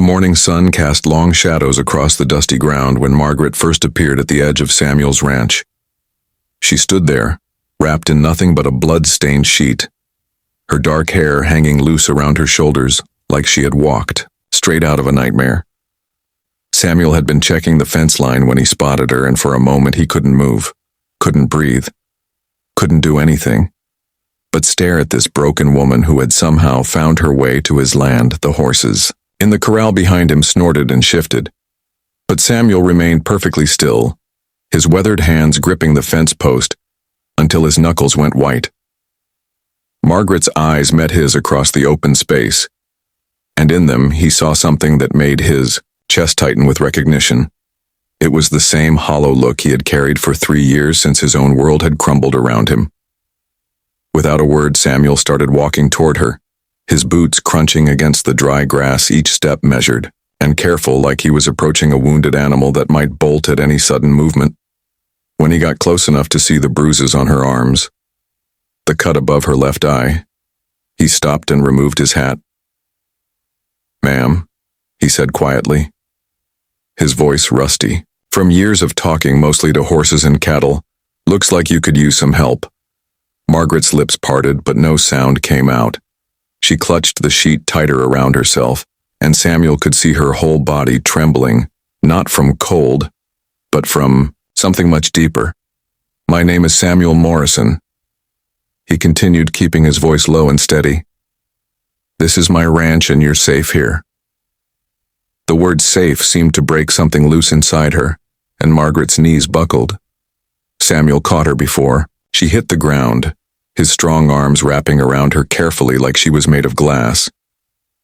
morning sun cast long shadows across the dusty ground when Margaret first appeared at the edge of Samuel's ranch. She stood there, wrapped in nothing but a blood-stained sheet, her dark hair hanging loose around her shoulders like she had walked straight out of a nightmare. Samuel had been checking the fence line when he spotted her, and for a moment he couldn't move, couldn't breathe, couldn't do anything but stare at this broken woman who had somehow found her way to his land. The horses in the corral behind him snorted and shifted, but Samuel remained perfectly still, his weathered hands gripping the fence post until his knuckles went white. Margaret's eyes met his across the open space, and in them he saw something that made his chest tighten with recognition. It was the same hollow look he had carried for 3 years since his own world had crumbled around him. Without a word, Samuel started walking toward her, his boots crunching against the dry grass, each step measured and careful, like he was approaching a wounded animal that might bolt at any sudden movement. When he got close enough to see the bruises on her arms, the cut above her left eye, he stopped and removed his hat. "Ma'am," he said quietly, his voice rusty from years of talking mostly to horses and cattle. "Looks like you could use some help." Margaret's lips parted, but no sound came out. She clutched the sheet tighter around herself, and Samuel could see her whole body trembling, not from cold, but from something much deeper. "My name is Samuel Morrison," he continued, keeping his voice low and steady. "This is my ranch and you're safe here." The word safe seemed to break something loose inside her, and Margaret's knees buckled. Samuel caught her before she hit the ground, his strong arms wrapping around her carefully like she was made of glass.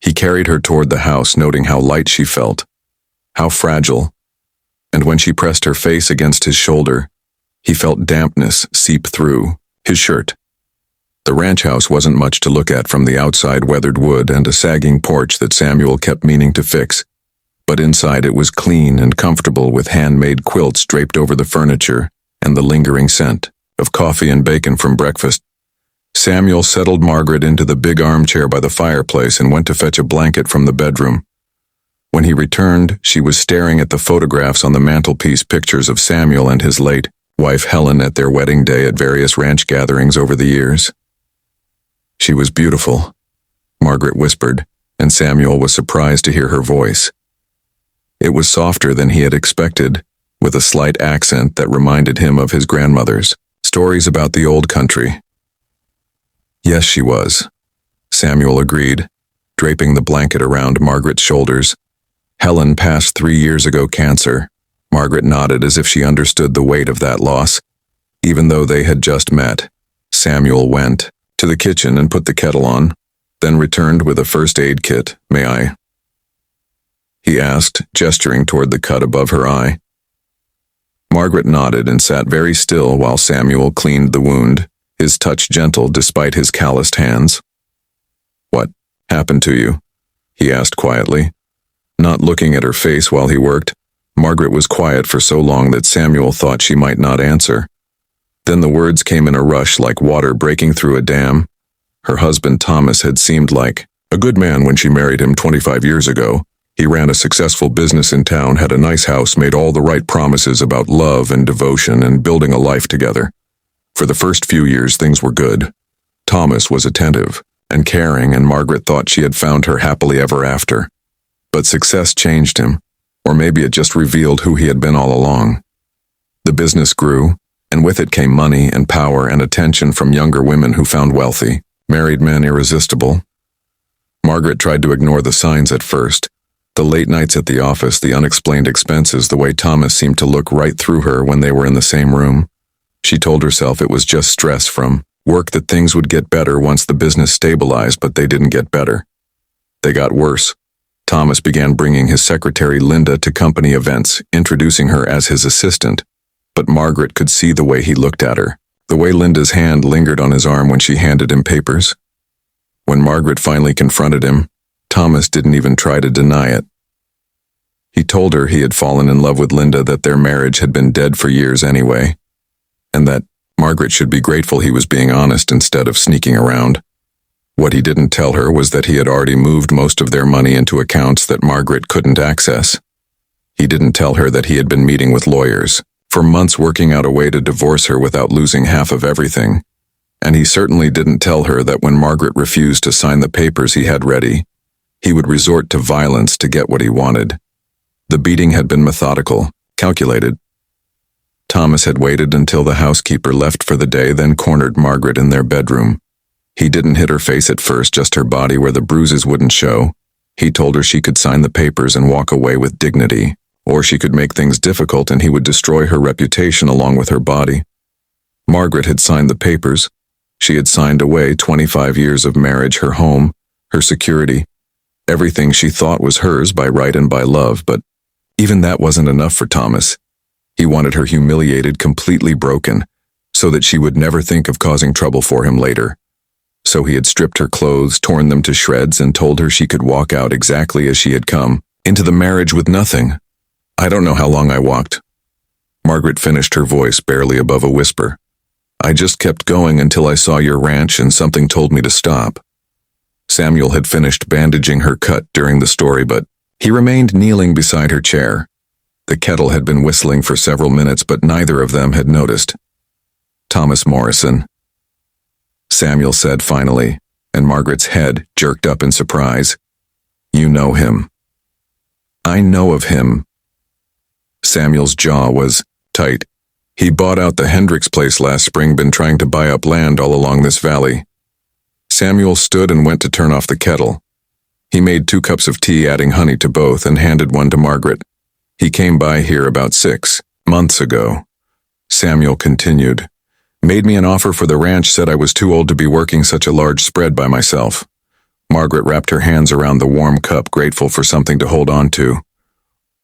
He carried her toward the house, noting how light she felt, how fragile, and when she pressed her face against his shoulder, he felt dampness seep through his shirt. The ranch house wasn't much to look at from the outside, weathered wood and a sagging porch that Samuel kept meaning to fix, but inside it was clean and comfortable, with handmade quilts draped over the furniture and the lingering scent of coffee and bacon from breakfast. Samuel settled Margaret into the big armchair by the fireplace and went to fetch a blanket from the bedroom. When he returned, she was staring at the photographs on the mantelpiece, pictures of Samuel and his late wife Helen at their wedding day at various ranch gatherings over the years. "She was beautiful," Margaret whispered, and Samuel was surprised to hear her voice. It was softer than he had expected, with a slight accent that reminded him of his grandmother's stories about the old country. "Yes, she was," Samuel agreed, draping the blanket around Margaret's shoulders. "Helen passed 3 years ago, cancer." Margaret nodded as if she understood the weight of that loss. Even though they had just met, Samuel went to the kitchen and put the kettle on, then returned with a first aid kit. "May I?" he asked, gesturing toward the cut above her eye. Margaret nodded and sat very still while Samuel cleaned the wound, his touch gentle despite his calloused hands. "What happened to you?" he asked quietly, not looking at her face while he worked. Margaret was quiet for so long that Samuel thought she might not answer. Then the words came in a rush, like water breaking through a dam. Her husband Thomas had seemed like a good man when she married him 25 years ago. He ran a successful business in town, had a nice house, made all the right promises about love and devotion and building a life together. For the first few years, things were good. Thomas was attentive and caring, and Margaret thought she had found her happily ever after. But success changed him, or maybe it just revealed who he had been all along. The business grew, and with it came money and power and attention from younger women who found wealthy, married men irresistible. Margaret tried to ignore the signs at first. The late nights at the office, the unexplained expenses, the way Thomas seemed to look right through her when they were in the same room. She told herself it was just stress from work, that things would get better once the business stabilized, but they didn't get better. They got worse. Thomas began bringing his secretary Linda to company events, introducing her as his assistant, but Margaret could see the way he looked at her, the way Linda's hand lingered on his arm when she handed him papers. When Margaret finally confronted him, Thomas didn't even try to deny it. He told her he had fallen in love with Linda, that their marriage had been dead for years anyway, and that Margaret should be grateful he was being honest instead of sneaking around. What he didn't tell her was that he had already moved most of their money into accounts that Margaret couldn't access. He didn't tell her that he had been meeting with lawyers, for months working out a way to divorce her without losing half of everything. And he certainly didn't tell her that when Margaret refused to sign the papers he had ready, he would resort to violence to get what he wanted. The beating had been methodical, calculated. Thomas had waited until the housekeeper left for the day, then cornered Margaret in their bedroom. He didn't hit her face at first, just her body where the bruises wouldn't show. He told her she could sign the papers and walk away with dignity, or she could make things difficult and he would destroy her reputation along with her body. Margaret had signed the papers. She had signed away 25 years of marriage, her home, her security, everything she thought was hers by right and by love, but even that wasn't enough for Thomas. He wanted her humiliated, completely broken, so that she would never think of causing trouble for him later. So he had stripped her clothes, torn them to shreds, and told her she could walk out exactly as she had come, into the marriage with nothing. I don't know how long I walked. Margaret finished, her voice barely above a whisper. I just kept going until I saw your ranch and something told me to stop. Samuel had finished bandaging her cut during the story, but he remained kneeling beside her chair. The kettle had been whistling for several minutes, but neither of them had noticed. Thomas Morrison, Samuel said finally, and Margaret's head jerked up in surprise. You know him. I know of him. Samuel's jaw was tight. He bought out the Hendricks place last spring, been trying to buy up land all along this valley. Samuel stood and went to turn off the kettle. He made 2 cups of tea, adding honey to both, and handed one to Margaret. He came by here about 6 months ago. Samuel continued. Made me an offer for the ranch, said I was too old to be working such a large spread by myself. Margaret wrapped her hands around the warm cup, grateful for something to hold on to.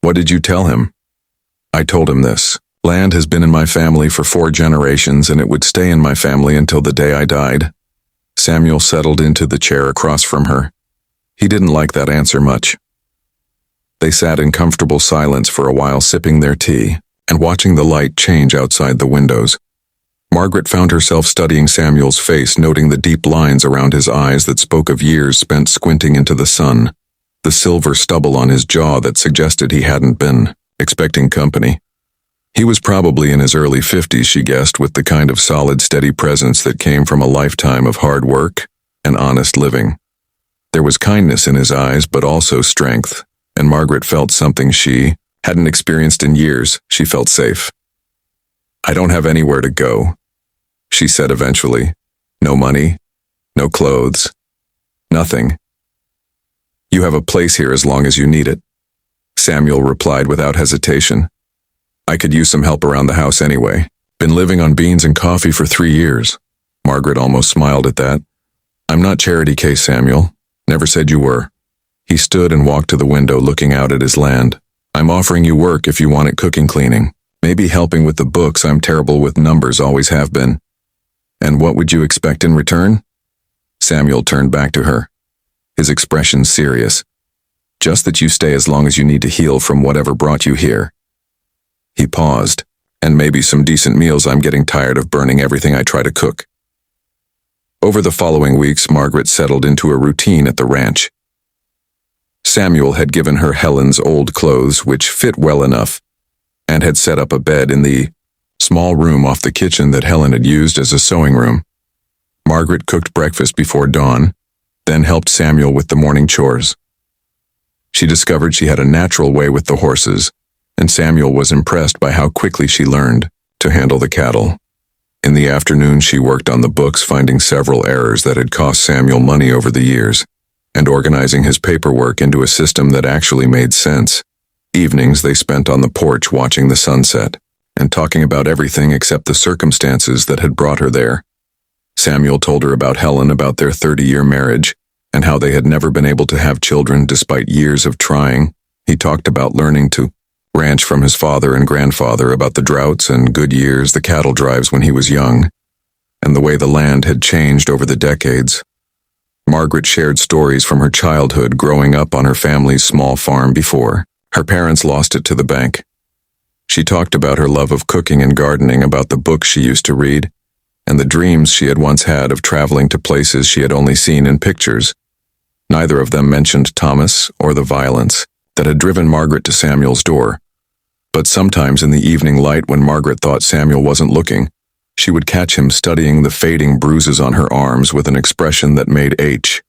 What did you tell him? I told him this. Land has been in my family for 4 generations, and it would stay in my family until the day I died. Samuel settled into the chair across from her. He didn't like that answer much. They sat in comfortable silence for a while, sipping their tea and watching the light change outside the windows. Margaret found herself studying Samuel's face, noting the deep lines around his eyes that spoke of years spent squinting into the sun, the silver stubble on his jaw that suggested he hadn't been expecting company. He was probably in his early 50s, she guessed, with the kind of solid, steady presence that came from a lifetime of hard work and honest living. There was kindness in his eyes, but also strength, and Margaret felt something she hadn't experienced in years. She felt safe. I don't have anywhere to go, she said eventually. No money, no clothes, nothing. You have a place here as long as you need it, Samuel replied without hesitation. I could use some help around the house anyway. Been living on beans and coffee for 3 years. Margaret almost smiled at that. I'm not charity case, Samuel. Never said you were. He stood and walked to the window, looking out at his land. I'm offering you work if you want it, cooking, cleaning. Maybe helping with the books. I'm terrible with numbers, always have been. And what would you expect in return? Samuel turned back to her, his expression serious. Just that you stay as long as you need to heal from whatever brought you here. He paused. And maybe some decent meals. I'm getting tired of burning everything I try to cook. Over the following weeks, Margaret settled into a routine at the ranch. Samuel had given her Helen's old clothes, which fit well enough, and had set up a bed in the small room off the kitchen that Helen had used as a sewing room. Margaret cooked breakfast before dawn, then helped Samuel with the morning chores. She discovered she had a natural way with the horses, and Samuel was impressed by how quickly she learned to handle the cattle. In the afternoon, she worked on the books, finding several errors that had cost Samuel money over the years, and organizing his paperwork into a system that actually made sense. Evenings they spent on the porch watching the sunset, and talking about everything except the circumstances that had brought her there. Samuel told her about Helen, about their 30-year marriage, and how they had never been able to have children despite years of trying. He talked about learning to ranch from his father and grandfather, about the droughts and good years, the cattle drives when he was young, and the way the land had changed over the decades. Margaret shared stories from her childhood, growing up on her family's small farm before her parents lost it to the bank. She talked about her love of cooking and gardening, about the books she used to read, and the dreams she had once had of traveling to places she had only seen in pictures. Neither of them mentioned Thomas or the violence that had driven Margaret to Samuel's door. But sometimes in the evening light, when Margaret thought Samuel wasn't looking, she would catch him studying the fading bruises on her arms with an expression that made H.